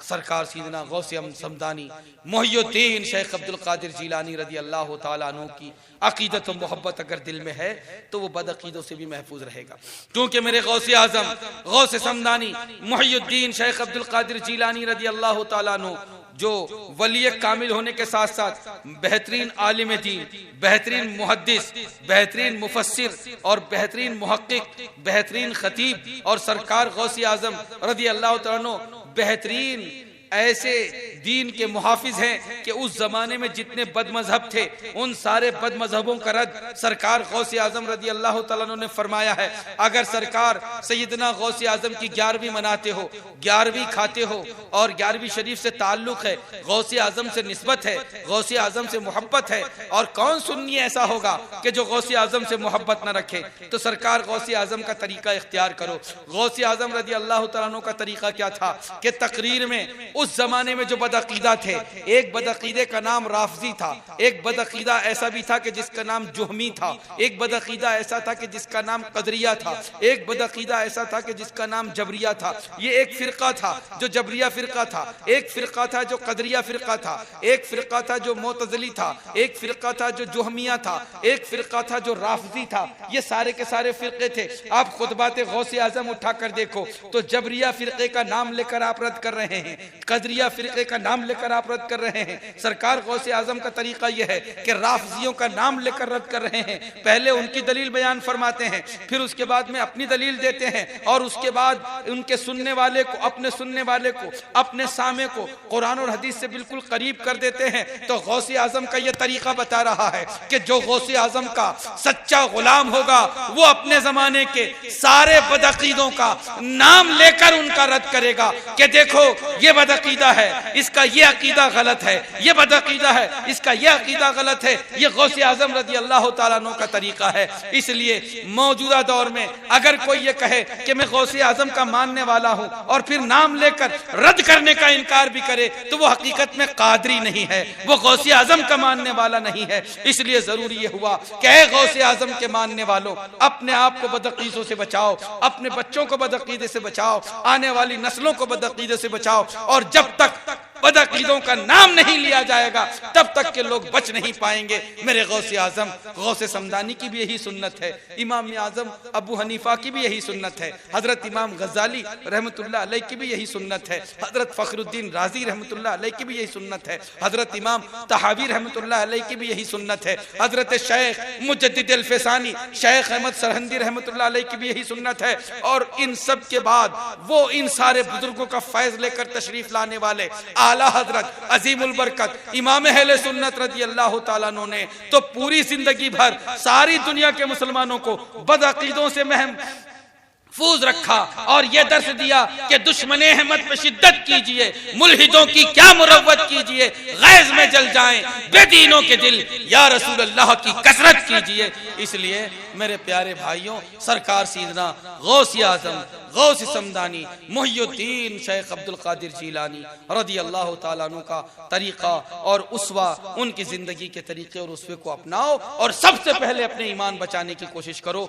सरकार सीदना गौसे समदानी मोहियुद्दीन शेख अब्दुल कादिर जीलानी रदी अल्लाह ताला अन्हु की अकीदत और मोहब्बत अगर दिल में है तो वो बदअकीदों से भी महफूज रहेगा। क्योंकि मेरे गौसे आजम गौसे समदानी मोहियुद्दीन शेख अब्दुल कादिर जीलानी रदी अल्लाह ताला अन्हु जो वली कामिल होने के साथ साथ बेहतरीन आलिम दीन, बेहतरीन मुहद्दिस, बेहतरीन मुफस्सिर और बेहतरीन मुहक्किक, बेहतरीन खतीब और सरकार गौसे आजम रदी अल्लाह तआला अन्हु बेहतरीन ऐसे दीन के मुहाफिज हैं कि उस जमाने में जितने बदमजहब थे उन सारे बदमजहबों का रद्द सरकार गौसे आजम रदी अल्लाह तआला अन्हु ने फरमाया है। अगर सरकार सैयदना गौसे आजम की 11वीं मनाते हो, 11वीं खाते हो और 11वीं शरीफ से ताल्लुक है, गौसे आजम से निस्बत है, गौसे आजम से मोहब्बत है, और कौन सुन्नी ऐसा होगा कि जो गौसे आजम से मोहब्बत न रखे, तो सरकार गौसे आजम का तरीका इख्तियार करो। गौसे आजम रदी अल्लाह तआला अन्हु का तरीका क्या था कि तकरीर में उस जमाने में जो बदअकीदा थे, एक बदअकीदे का नाम राफजी था, एक बदअकीदा ऐसा भी था कि जिसका नाम जुहमी था, एक बदअकीदा ऐसा था कि जिसका नाम कदरिया था, एक बदअकीदा ऐसा था कि जिसका नाम जबरिया था। ये एक फिरका था जो जबरिया फिरका था, एक फिरका था जो कदरिया फिरका था, एक फिरका था जो मोतज़िली था, एक फिरका था जो जुहमिया था, एक फिरका था जो राफजी था। ये सारे के सारे फिरके थे। आप खुतबाते गौसे आजम उठाकर देखो तो जबरिया फिरके का नाम लेकर आप रद्द कर रहे हैं, कदरिया फिरके का नाम लेकर आप रद्द कर रहे हैं। सरकार गौसे आजम का तरीका यह है कि राफजियों का नाम लेकर रद्द कर रहे हैं। पहले उनकी दलील बयान फरमाते हैं, फिर उसके बाद में अपनी दलील देते हैं, और उसके बाद उनके सुनने वाले को, अपने सुनने वाले को, अपने सामे को कुरान और हदीस से बिल्कुल करीब कर देते हैं। तो गौसे आजम का यह तरीका बता रहा है कि जो गौसे आजम का सच्चा गुलाम होगा वो अपने जमाने के सारे बदअकीदों का नाम लेकर उनका रद्द करेगा कि देखो ये बदअकीदा है, इसका ये अकीदा गलत है, ये बदअकीदा है, इसका ये अकीदा गलत है। ये गौसे आजम रदी अल्लाह तआला अन्हु का तरीका है। इसलिए मौजूदा दौर में अगर कोई ये कहे कि मैं गौसे आजम का मानने वाला हूं और फिर नाम लेकर रद्द करने का इनकार भी करे तो वो हकीकत में कादरी नहीं है, वो गौसे आजम का मानने वाला नहीं है। इसलिए जरूरी ये हुआ कि गौसे आजम के मानने वालों, अपने आप को बदअकीदों से बचाओ, अपने बच्चों को बदअकीदे से बचाओ, आने वाली नस्लों को बदअकीदे से बचाओ, और जब तक बदअकीदों का नाम नहीं लिया जाएगा तब तक के लोग बच नहीं पाएंगे। मेरे गौसे आजम गौसे समदानी की भी यही सुन्नत है, इमाम आजम अबू हनीफा की भी यही सुन्नत है, हजरत इमाम गजाली रहमतुल्लाह अलैह की भी यही सुन्नत है, हजरत फखरुद्दीन राजी रहमतुल्लाह अलैह की भी यही सुन्नत है, हजरत इमाम तहावी रहमतुल्लाह अलैह की भी यही सुन्नत है, हजरत शेख मुजद्दिद अल-फैसानी शेख अहमद सरहंदी रहमतुल्लाह अलैह की भी यही सुन्नत है। और इन सब के बाद वो इन सारे बुजुर्गों का फैज लेकर तशरीफ लाने वाले आला हजरत अजीमुल बरकत इमाम अहले सुन्नत रज़ी अल्लाह तआला अन्हु ने तो पूरी जिंदगी भर सारी दुनिया के मुसलमानों को बदअकीदों से महफूज रखा और यह दर्स दिया कि दुश्मने अहमद पे शिद्दत कीजिए, मुल्हिदों की क्या मुरव्वत कीजिए, गैज में जल जाएं बेदीनों के दिल, या रसूल अल्लाह की कसरत कीजिए। इसलिए मेरे प्यारे भाइयों, सरकार सीदना गौसे आजम गौसे समदानी मोहियुद्दीन शेख अब्दुल कादिर जीलानी रदी अल्लाह तआला अन्हु का तरीका और उसवा, उनकी जिंदगी के तरीके और उसवे को अपनाओ और सबसे पहले अपने ईमान बचाने की कोशिश करो।